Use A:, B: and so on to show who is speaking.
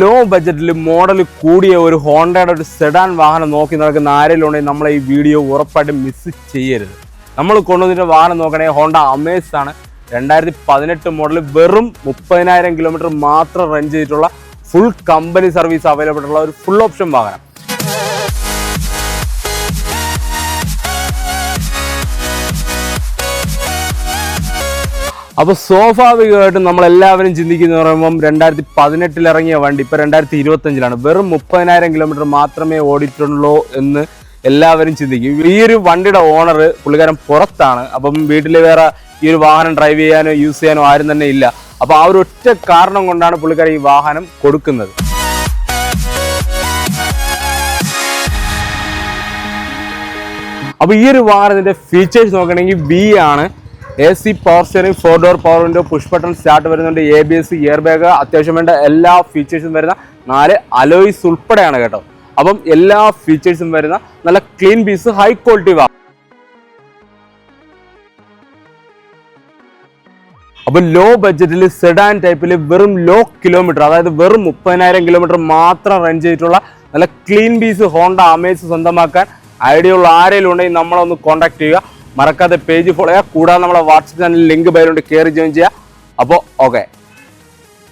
A: Law ബഡ്ജറ്റിൽ model കൂടിയ ഒരു ഹോണ്ടയുടെ ഒരു സെഡാൻ വാഹനം നോക്കി നടക്കുന്ന ആരെങ്കിലും ഉണ്ടെങ്കിൽ നമ്മളെ ഈ വീഡിയോ ഉറപ്പായിട്ടും മിസ് ചെയ്യരുത്. നമ്മൾ കൊണ്ടുവന്നിട്ട് വാഹനം നോക്കണമെങ്കിൽ ഹോണ്ട അമേസ് ആണ്. 2018 മോഡൽ, വെറും 30,000 കിലോമീറ്റർ മാത്രം റൺ ചെയ്തിട്ടുള്ള ഫുൾ കമ്പനി സർവീസ് അവൈലബിൾ ഉള്ള ഒരു ഫുൾ ഓപ്ഷൻ വാഹനം. അപ്പോൾ സ്വാഭാവികമായിട്ടും നമ്മളെല്ലാവരും ചിന്തിക്കുന്ന പറയുമ്പം 2018 ഇറങ്ങിയ വണ്ടി ഇപ്പോൾ 2025 വെറും 30,000 കിലോമീറ്റർ മാത്രമേ ഓടിയിട്ടുള്ളൂ എന്ന് എല്ലാവരും ചിന്തിക്കും. ഈ ഒരു വണ്ടിയുടെ ഓണർ പുള്ളിക്കാരൻ പുറത്താണ്. അപ്പം വീട്ടിൽ വേറെ ഈ ഒരു വാഹനം ഡ്രൈവ് ചെയ്യാനോ യൂസ് ചെയ്യാനോ ആരും തന്നെ ഇല്ല. അപ്പോൾ ആ ഒരു ഒറ്റ കാരണം കൊണ്ടാണ് പുള്ളിക്കാരൻ ഈ വാഹനം കൊടുക്കുന്നത്. അപ്പോൾ ഈ ഒരു വാഹനത്തിൻ്റെ ഫീച്ചേഴ്സ് നോക്കണമെങ്കിൽ ബി ആണ്. AC power steering, 4 door power window, push button start വരുന്നുണ്ട്, ABS, എയർ ബാഗ്, അത്യാവശ്യം വേണ്ട എല്ലാ ഫീച്ചേഴ്സും വരുന്ന 4 അലോയ്സ് ഉൾപ്പെടെയാണ് കേട്ടോ. അപ്പം എല്ലാ ഫീച്ചേഴ്സും വരുന്ന നല്ല ക്ലീൻ പീസ്, ഹൈ ക്വാളിറ്റി വാഹനം. അപ്പം ലോ ബഡ്ജറ്റിൽ സെഡാൻ ടൈപ്പിൽ വെറും ലോ കിലോമീറ്റർ, അതായത് വെറും 30,000 കിലോമീറ്റർ മാത്രം റൺ ചെയ്തിട്ടുള്ള നല്ല ക്ലീൻ പീസ് ഹോണ്ട അമേസ് സ്വന്തമാക്കാൻ ഐഡിയ ഉള്ള ആരെങ്കിലും ഉണ്ടെങ്കിൽ നമ്മളൊന്ന് കോൺടാക്ട് ചെയ്യുക. മറക്കാതെ പേജ് ഫോളോ ചെയ്യുക. കൂടാതെ നമ്മളെ വാട്സപ്പ് ചാനൽ ലിങ്ക് ബൈലുണ്ട്, കയറി ജോയിൻ ചെയ്യുക. അപ്പോൾ ഓക്കെ.